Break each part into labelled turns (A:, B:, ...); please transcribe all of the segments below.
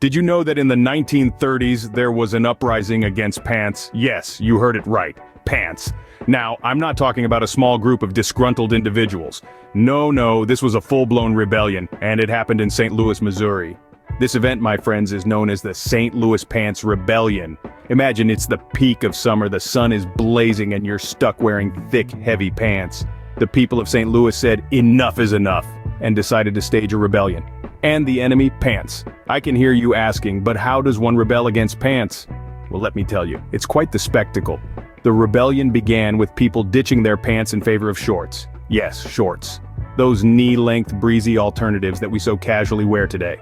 A: Did you know that in the 1930s there was an uprising against pants? Yes, you heard it right. Pants. Now, I'm not talking about a small group of disgruntled individuals. No, this was a full-blown rebellion, and it happened in St. Louis, Missouri. This event, my friends, is known as the St. Louis Pants Rebellion. Imagine it's the peak of summer, the sun is blazing, and you're stuck wearing thick, heavy pants. The people of St. Louis said, "Enough is enough," and decided to stage a rebellion. And the enemy, pants. I can hear you asking, but how does one rebel against pants? Well, let me tell you, it's quite the spectacle. The rebellion began with people ditching their pants in favor of shorts. Yes, shorts. Those knee-length, breezy alternatives that we so casually wear today.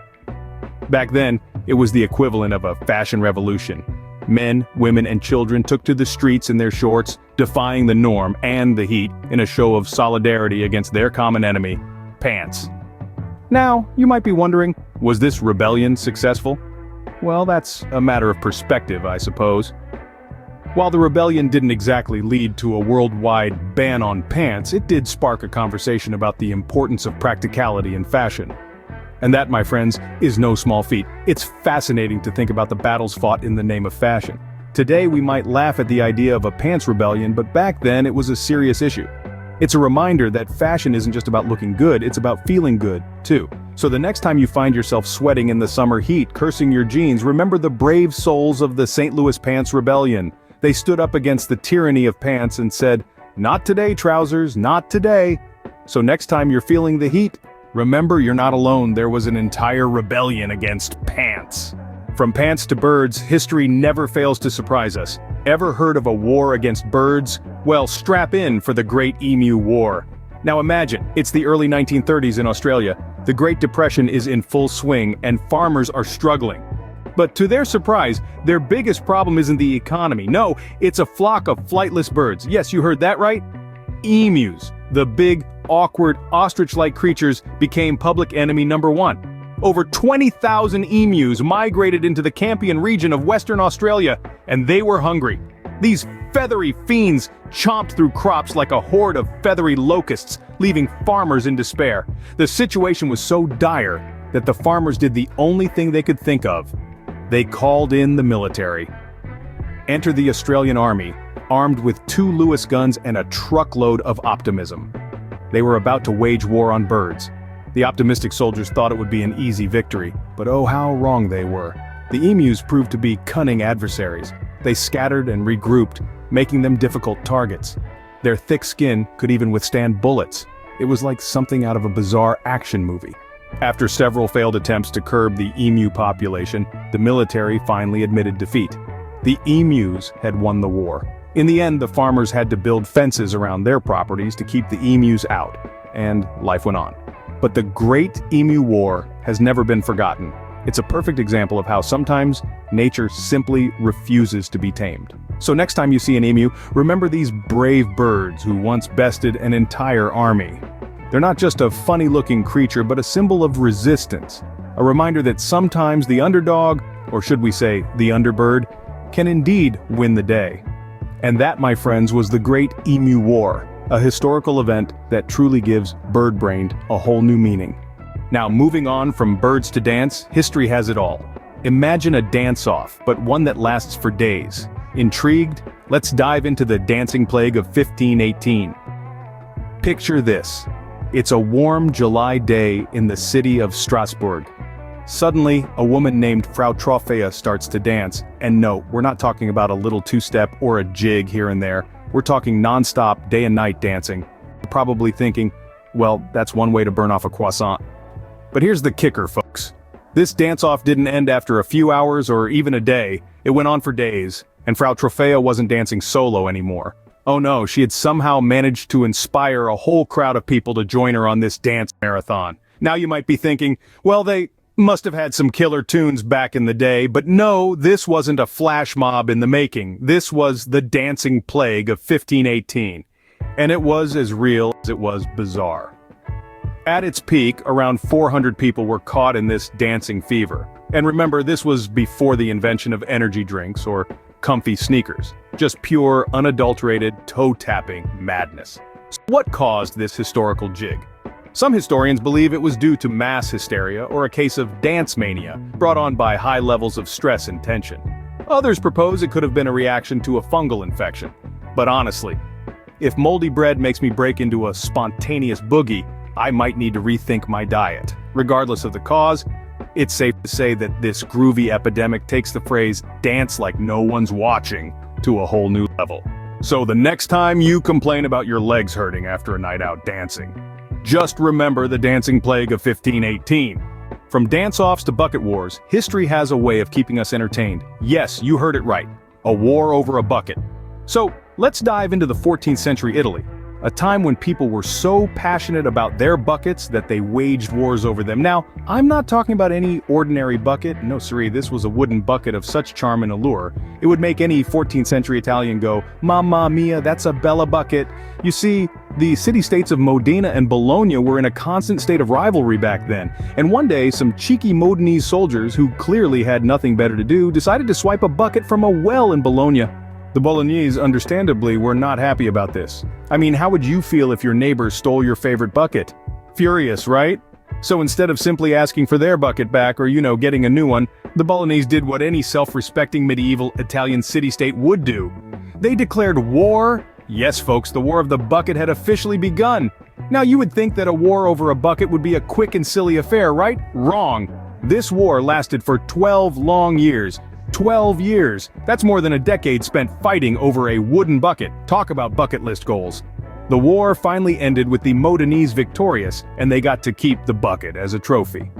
A: Back then, it was the equivalent of a fashion revolution. Men, women, and children took to the streets in their shorts, defying the norm and the heat in a show of solidarity against their common enemy, pants. Now, you might be wondering, was this rebellion successful? Well, that's a matter of perspective, I suppose. While the rebellion didn't exactly lead to a worldwide ban on pants, it did spark a conversation about the importance of practicality in fashion. And that, my friends, is no small feat. It's fascinating to think about the battles fought in the name of fashion. Today we might laugh at the idea of a pants rebellion, but back then it was a serious issue. It's a reminder that fashion isn't just about looking good, it's about feeling good, too. So the next time you find yourself sweating in the summer heat, cursing your jeans, remember the brave souls of the St. Louis Pants Rebellion. They stood up against the tyranny of pants and said, "Not today, trousers, not today." So next time you're feeling the heat, remember you're not alone. There was an entire rebellion against pants. From pants to birds, history never fails to surprise us. Ever heard of a war against birds? Well, strap in for the Great Emu War. Now imagine, it's the early 1930s in Australia. The Great Depression is in full swing and farmers are struggling. But to their surprise, their biggest problem isn't the economy. No, it's a flock of flightless birds. Yes, you heard that right. Emus, the big, awkward, ostrich-like creatures, became public enemy number one. Over 20,000 emus migrated into the Campion region of Western Australia, and they were hungry. These feathery fiends chomped through crops like a horde of feathery locusts, leaving farmers in despair. The situation was so dire that the farmers did the only thing they could think of. They called in the military. Enter the Australian Army, armed with 2 Lewis guns and a truckload of optimism. They were about to wage war on birds. The optimistic soldiers thought it would be an easy victory, but oh how wrong they were. The emus proved to be cunning adversaries. They scattered and regrouped, making them difficult targets. Their thick skin could even withstand bullets. It was like something out of a bizarre action movie. After several failed attempts to curb the emu population, the military finally admitted defeat. The emus had won the war. In the end, the farmers had to build fences around their properties to keep the emus out, and life went on. But the Great Emu War has never been forgotten. It's a perfect example of how sometimes nature simply refuses to be tamed. So next time you see an emu, remember these brave birds who once bested an entire army. They're not just a funny-looking creature, but a symbol of resistance. A reminder that sometimes the underdog, or should we say the underbird, can indeed win the day. And that, my friends, was the Great Emu War, a historical event that truly gives bird-brained a whole new meaning. Now, moving on from birds to dance, history has it all. Imagine a dance-off, but one that lasts for days. Intrigued? Let's dive into the dancing plague of 1518. Picture this. It's a warm July day in the city of Strasbourg. Suddenly, a woman named Frau Troffea starts to dance. And no, we're not talking about a little two-step or a jig here and there. We're talking non-stop, day and night dancing. You're probably thinking, well, that's one way to burn off a croissant. But here's the kicker, folks. This dance-off didn't end after a few hours or even a day. It went on for days, and Frau Troffea wasn't dancing solo anymore. Oh no, she had somehow managed to inspire a whole crowd of people to join her on this dance marathon. Now you might be thinking, well, they must have had some killer tunes back in the day, but no, this wasn't a flash mob in the making. This was the dancing plague of 1518. And it was as real as it was bizarre. At its peak, around 400 people were caught in this dancing fever. And remember, this was before the invention of energy drinks or comfy sneakers. Just pure, unadulterated, toe-tapping madness. So what caused this historical jig? Some historians believe it was due to mass hysteria or a case of dance mania, brought on by high levels of stress and tension. Others propose it could have been a reaction to a fungal infection. But honestly, if moldy bread makes me break into a spontaneous boogie, I might need to rethink my diet. Regardless of the cause, it's safe to say that this groovy epidemic takes the phrase "dance like no one's watching" to a whole new level. So the next time you complain about your legs hurting after a night out dancing, just remember the dancing plague of 1518. From dance-offs to bucket wars, history has a way of keeping us entertained. Yes, you heard it right. A war over a bucket. So, let's dive into the 14th century Italy, a time when people were so passionate about their buckets that they waged wars over them. Now, I'm not talking about any ordinary bucket. No siree, this was a wooden bucket of such charm and allure. It would make any 14th century Italian go, "Mamma mia, that's a bella bucket." You see, the city-states of Modena and Bologna were in a constant state of rivalry back then, and one day some cheeky Modenese soldiers who clearly had nothing better to do decided to swipe a bucket from a well in Bologna. The Bolognese, understandably, were not happy about this. I mean, how would you feel if your neighbor stole your favorite bucket? Furious, right? So instead of simply asking for their bucket back or, getting a new one, the Bolognese did what any self-respecting medieval Italian city-state would do. They declared war. Yes, folks, the War of the Bucket had officially begun. Now, you would think that a war over a bucket would be a quick and silly affair, right? Wrong. This war lasted for 12 long years. 12 years. That's more than a decade spent fighting over a wooden bucket. Talk about bucket list goals. The war finally ended with the Modenese victorious, and they got to keep the bucket as a trophy.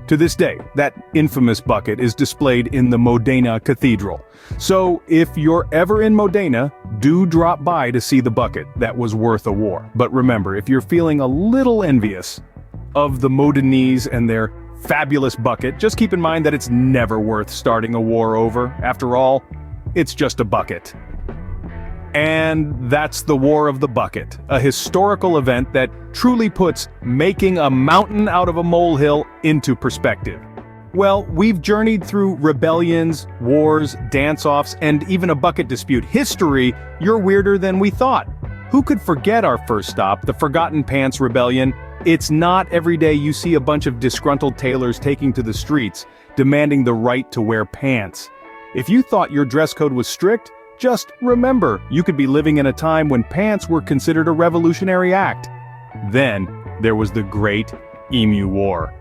A: To this day, that infamous bucket is displayed in the Modena Cathedral. So, if you're ever in Modena, do drop by to see the bucket that was worth a war. But remember, if you're feeling a little envious of the Modenese and their fabulous bucket, just keep in mind that it's never worth starting a war over. After all, it's just a bucket. And that's the War of the Bucket, a historical event that truly puts making a mountain out of a molehill into perspective. Well, we've journeyed through rebellions, wars, dance-offs, and even a bucket dispute. History, you're weirder than we thought. Who could forget our first stop, the Forgotten Pants Rebellion? It's not every day you see a bunch of disgruntled tailors taking to the streets, demanding the right to wear pants. If you thought your dress code was strict, just remember, you could be living in a time when pants were considered a revolutionary act. Then, there was the Great Emu War.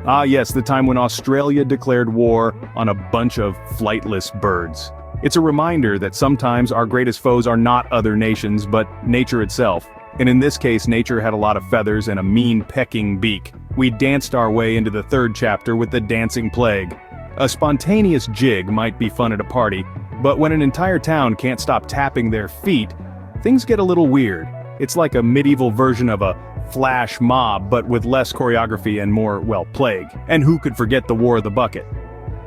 A: Ah yes, the time when Australia declared war on a bunch of flightless birds. It's a reminder that sometimes our greatest foes are not other nations, but nature itself. And in this case, nature had a lot of feathers and a mean pecking beak. We danced our way into the third chapter with the dancing plague. A spontaneous jig might be fun at a party, but when an entire town can't stop tapping their feet, things get a little weird. It's like a medieval version of a flash mob, but with less choreography and more, plague. And who could forget the War of the Bucket?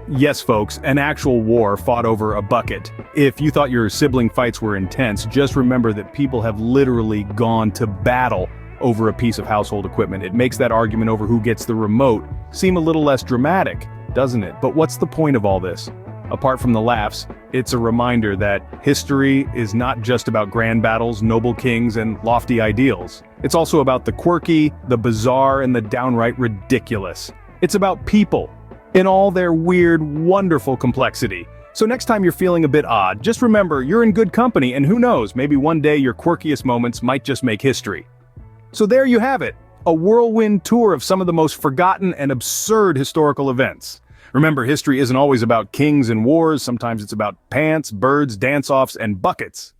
A: Yes, folks, an actual war fought over a bucket. If you thought your sibling fights were intense, just remember that people have literally gone to battle over a piece of household equipment. It makes that argument over who gets the remote seem a little less dramatic, doesn't it? But what's the point of all this? Apart from the laughs, it's a reminder that history is not just about grand battles, noble kings, and lofty ideals. It's also about the quirky, the bizarre, and the downright ridiculous. It's about people, in all their weird, wonderful complexity. So next time you're feeling a bit odd, just remember you're in good company, and who knows, maybe one day your quirkiest moments might just make history. So there you have it, a whirlwind tour of some of the most forgotten and absurd historical events. Remember, history isn't always about kings and wars, sometimes it's about pants, birds, dance-offs, and buckets.